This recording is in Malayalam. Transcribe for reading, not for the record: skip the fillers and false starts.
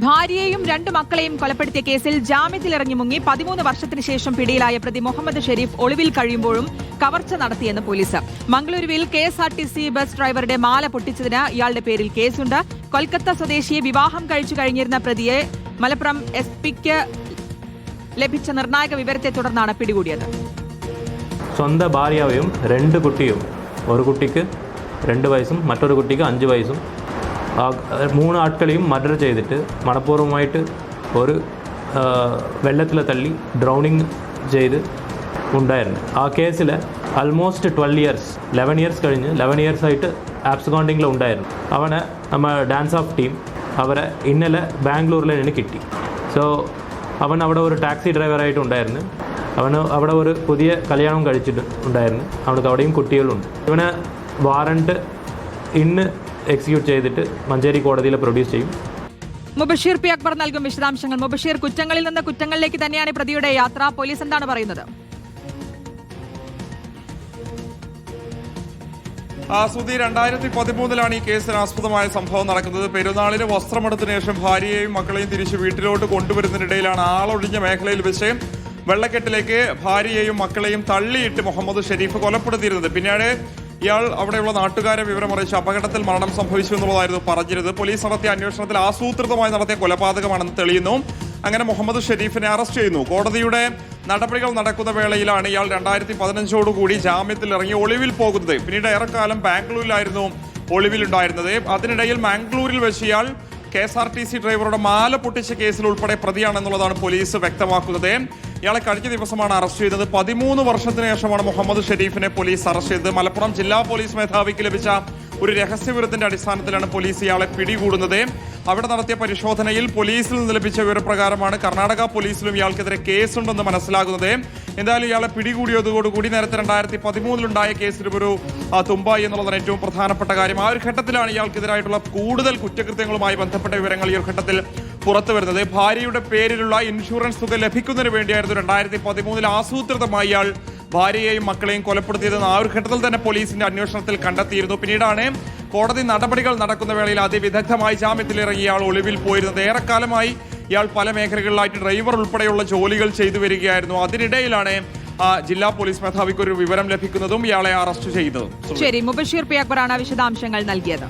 ഭാര്യയെയും 2 മക്കളെയും കൊലപ്പെടുത്തിയ കേസിൽ ജാമ്യത്തിലിറങ്ങി മുങ്ങി 13 വർഷത്തിന് ശേഷം പിടിയിലായ പ്രതി മുഹമ്മദ് ഷെരീഫ് ഒളിവിൽ കഴിയുമ്പോഴും കവർച്ച നടത്തിയെന്ന് പോലീസ്. മംഗളൂരുവിൽ KSRTC ബസ് ഡ്രൈവറുടെ മാല പൊട്ടിച്ചതിന് ഇയാളുടെ പേരിൽ കേസുണ്ട്. കൊൽക്കത്ത സ്വദേശിയെ വിവാഹം കഴിച്ചു കഴിഞ്ഞിരുന്ന പ്രതിയെ മലപ്പുറം SP-ക്ക് ലഭിച്ച നിർണായക വിവരത്തെ തുടർന്നാണ് പിടികൂടിയത്. സ്വന്തം ഭാര്യയും 2 കുട്ടിയും, ഒരു കുട്ടിക്ക് 2 വയസ്സും മറ്റൊരു കുട്ടിക്ക് 5 വയസ്സും 3 ആട്കളെയും മർഡർ ചെയ്തിട്ട് മനഃപൂർവ്വമായിട്ട് ഒരു വെള്ളത്തിൽ തള്ളി ഡ്രൗണിങ് ചെയ്ത് ഉണ്ടായിരുന്നു. ആ കേസിൽ ആൾമോസ്റ്റ് 12 ഇയേഴ്സ് 11 ഇയേഴ്സ് കഴിഞ്ഞ് 11 ഇയേഴ്സായിട്ട് ആബ്സ്കോണ്ടിങ്ങിൽ ഉണ്ടായിരുന്നു. അവനെ നമ്മൾ ഡാൻസ് ഓഫ് ടീം അവരെ ഇന്നലെ ബാംഗ്ലൂരിൽ നിന്ന് കിട്ടി. സോ അവൻ അവിടെ ഒരു ടാക്സി ഡ്രൈവറായിട്ട് ഉണ്ടായിരുന്നു. അവന് അവിടെ ഒരു പുതിയ കല്യാണം കഴിച്ചിട്ട് ഉണ്ടായിരുന്നു. അവർക്ക് അവിടെയും കുട്ടികളുണ്ട്. ഇവന് വാറണ്ട് ഇന്ന് എക്സിക്യൂട്ട് ചെയ്തിട്ട് മഞ്ചേരി കോടതിയിൽ പ്രൊഡ്യൂസ് ചെയ്യും. മുബഷീർ P. അക്ബർ നൽകും വിശദാംശങ്ങൾ. മുബഷീർ, കുറ്റങ്ങളിൽ നിന്ന് കുറ്റങ്ങളിലേക്ക് തന്നെയാണ് പ്രതിയുടെ യാത്ര. പോലീസ് എന്താണ് പറയുന്നത്? സുധി, 2013 ഈ കേസിന് ആസ്പദമായ സംഭവം നടക്കുന്നത്. പെരുന്നാളിന് വസ്ത്രമെടുത്തതിനു ശേഷം ഭാര്യയെയും മക്കളെയും തിരിച്ച് വീട്ടിലോട്ട് കൊണ്ടുവരുന്നതിനിടയിലാണ് ആളൊഴിഞ്ഞ മേഖലയിൽ വെച്ച് വെള്ളക്കെട്ടിലേക്ക് ഭാര്യയെയും മക്കളെയും തള്ളിയിട്ട് മുഹമ്മദ് ഷെരീഫ് കൊലപ്പെടുത്തിയിരുന്നത്. പിന്നീട് ഇയാൾ അവിടെയുള്ള നാട്ടുകാരെ വിവരമറിയിച്ച് അപകടത്തിൽ മരണം സംഭവിച്ചു എന്നുള്ളതായിരുന്നു പറഞ്ഞിരുന്നത്. പോലീസ് നടത്തിയ അന്വേഷണത്തിൽ ആസൂത്രിതമായി നടത്തിയ കൊലപാതകമാണെന്ന് തെളിയുന്നു. അങ്ങനെ മുഹമ്മദ് ഷെരീഫിനെ അറസ്റ്റ് ചെയ്യുന്നു. കോടതിയുടെ നടപടികൾ നടക്കുന്ന വേളയിലാണ് ഇയാൾ 2015 ജാമ്യത്തിൽ ഇറങ്ങി ഒളിവിൽ പോകുന്നത്. പിന്നീട് ഏറെക്കാലം ബാംഗ്ലൂരിലായിരുന്നു ഒളിവിലുണ്ടായിരുന്നത്. അതിനിടയിൽ മാംഗ്ലൂരിൽ വെച്ച് ഇയാൾ KSRTC ഡ്രൈവറുടെ മാല പൊട്ടിച്ച കേസിൽ ഉൾപ്പെടെ പ്രതിയാണെന്നുള്ളതാണ് പോലീസ് വ്യക്തമാക്കുന്നത്. ഇയാളെ കഴിഞ്ഞ ദിവസമാണ് അറസ്റ്റ് ചെയ്തത്. 13 വർഷത്തിന് ശേഷമാണ് മുഹമ്മദ് ഷെരീഫിനെ പോലീസ് അറസ്റ്റ് ചെയ്തത്. മലപ്പുറം ജില്ലാ പോലീസ് മേധാവിക്ക് ലഭിച്ച ഒരു രഹസ്യവിവരത്തിന്റെ അടിസ്ഥാനത്തിലാണ് പോലീസ് ഇയാളെ പിടികൂടുന്നത്. അവിടെ നടത്തിയ പരിശോധനയിൽ പോലീസിൽ നിന്ന് ലഭിച്ച വിവരപ്രകാരമാണ് കർണാടക പോലീസിലും ഇയാൾക്കെതിരെ കേസുണ്ടെന്ന് മനസ്സിലാകുന്നത്. എന്തായാലും ഇയാളെ പിടികൂടിയതോടുകൂടി നേരത്തെ 2013 കേസിൽ ഒരു തുമ്പായി എന്നുള്ളതാണ് ഏറ്റവും പ്രധാനപ്പെട്ട കാര്യം. ആ ഒരു ഘട്ടത്തിലാണ് ഇയാൾക്കെതിരായിട്ടുള്ള കൂടുതൽ കുറ്റകൃത്യങ്ങളുമായി ബന്ധപ്പെട്ട വിവരങ്ങൾ ഈ ഒരു ഘട്ടത്തിൽ പുറത്തു വരുന്നത്. ഭാര്യയുടെ പേരിലുള്ള ഇൻഷുറൻസ് തുക ലഭിക്കുന്നതിന് വേണ്ടിയായിരുന്നു 2013 ആസൂത്രിതമായി ഇയാൾ ഭാര്യയെയും മക്കളെയും കൊലപ്പെടുത്തിയതെന്ന് ആ ഒരു ഘട്ടത്തിൽ തന്നെ പോലീസിന്റെ അന്വേഷണത്തിൽ കണ്ടെത്തിയിരുന്നു. പിന്നീടാണ് കോടതി നടപടികൾ നടക്കുന്ന വേളയിൽ അതിവിദഗ്ധമായി ജാമ്യത്തിലിറങ്ങി ഇയാൾ ഒളിവിൽ പോയിരുന്നത്. ഏറെക്കാലമായി ഇയാൾ പല മേഖലകളിലായിട്ട് ഡ്രൈവർ ഉൾപ്പെടെയുള്ള ജോലികൾ ചെയ്തു വരികയായിരുന്നു. അതിനിടയിലാണ് ജില്ലാ പോലീസ് മേധാവിക്ക് ഒരു വിവരം ലഭിക്കുന്നതും ഇയാളെ അറസ്റ്റ് ചെയ്തതും. ശരി, മുബഷീർ P. അക്ബറാണ് വിശദാംശങ്ങൾ നൽകിയത്.